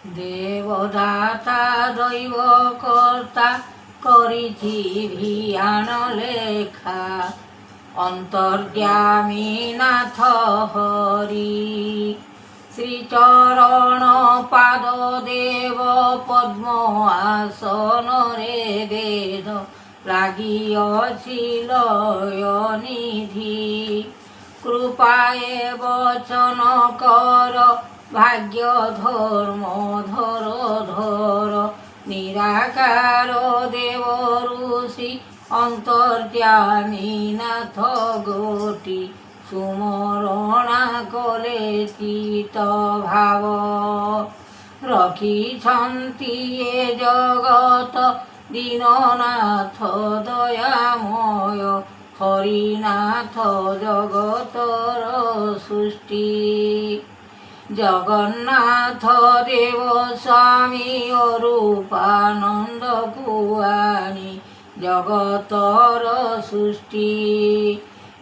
দেবদাতা দৈব কর্তা করিছি ভিয়ান লেখা, অন্তর্যামী নাথ হরি। শ্রীচরণ পাদ দেব পদ্ম আসনরে বেদ লাগিয়াছিল নিধি। কৃপায়ে বচন কর ভাগ্য ধর্ম ধর ধর, নিরাকার দেব ঋষি অন্তর্যামী নাথ গোটি। সুমরণা কলে চিত ভাব, রখিছন্তি এ জগত দীননাথ দয়াময়। হরিনাথ জগতর সৃষ্টি, জগন্নাথ দেব স্বামী অরূপানন্দ কুয়ানি। জগতর সৃষ্টি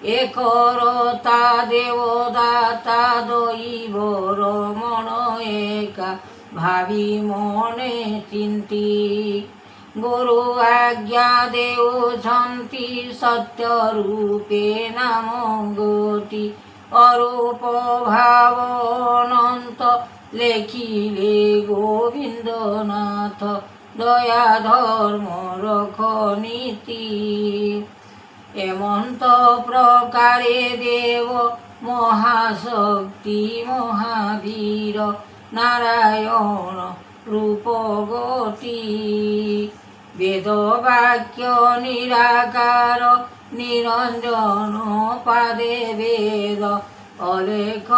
একরতা দেবদাতা দৈব রমণ একা, ভাবি মনে চিন্তি। গুরু আজ্ঞা দেউছন্তি সত্য রূপে নাম গোটি। অরূপ ভাব অনন্ত লেখিলে গোবিন্দনাথ, দয়া ধর্ম রখ নীতি। এমন্ত প্রকারে দেব মহাশক্তি মহাবীর, নারায়ণ রূপ গোটি। বেদ বাক্য নিরাকার নিরঞ্জন পাদে বেদ, অলেখ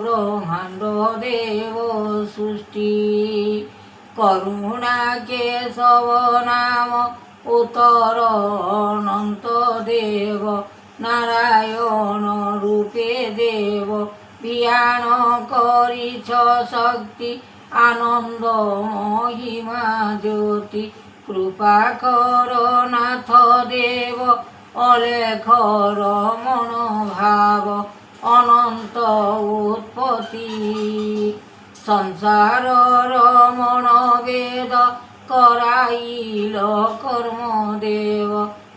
ব্রহ্মাণ্ড দেব সৃষ্টি। করুণা কেশব নাম উত্তর অনন্ত দেব, নারায়ণ রূপে দেব বিয়ান করিছ শক্তি। আনন্দ মহিমা জ্যোতি, কৃপা কর নাথ দেব অলেখ রমণ ভাব। অনন্ত উৎপত্তি সংসার রমণ বেদ, করাইল কর্ম দেব।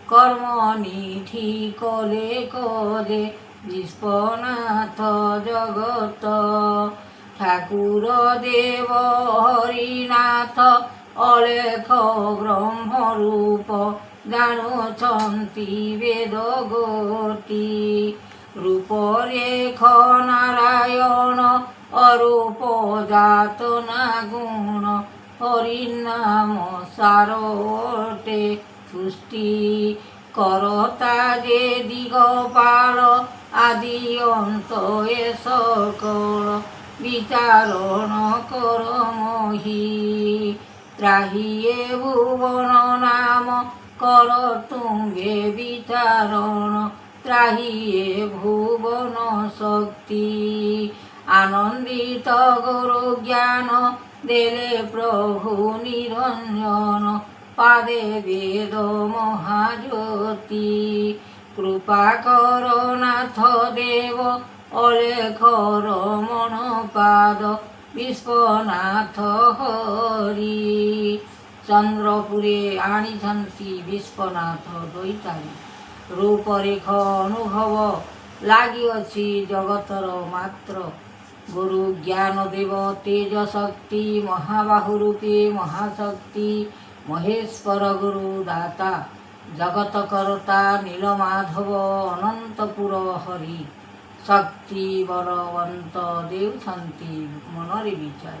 কর্ম নিধি কলে কলে বিশ্বনাথ জগত। ঠাকুর দেব হরিনাথ অলেখ ব্রহ্মরূপ, জানুছন্তি বেদ গোটি। রূপরেখ নারায়ণ অরূপ জাত না গুণ, হরিনাম সারটে সৃষ্টি। করতা যে দিগপাল আদি অন্ত এ সকল, বিচারণ কর মহি। ত্রাহিয়ে ভুবন নাম কর তুঙ্গে বিচারণ, ত্রাহিয়ে ভুবন শক্তি। আনন্দিত গুরু জ্ঞান দেলে প্রভু নিরঞ্জন, পাদে বেদ মহাজ্যোতি। কৃপা কর নাথ দেব অলেখ রমণ পাদ, বিশ্বনাথ হরি। ଚନ୍ଦ୍ରପୁରେ ଆଣିଛନ୍ତି ବିଶ୍ୱନାଥ ଦଇତାରି। ରୂପରେଖ ଅନୁଭବ ଲାଗିଅଛି ଜଗତର ମାତ୍ର। ଗୁରୁ ଜ୍ଞାନ ଦେବ ତେଜ ଶକ୍ତି, ମହାବାହୁ ରୂପେ ମହାଶକ୍ତି। ମହେଶ୍ୱର ଗୁରୁ ଦାତା ଜଗତ କରତା, ନୀଳମାଧବ ଅନନ୍ତପୁର ହରି। ଶକ୍ତି ବଳବନ୍ତ ଦେଉଛନ୍ତି ମନରେ ବିଚାରି।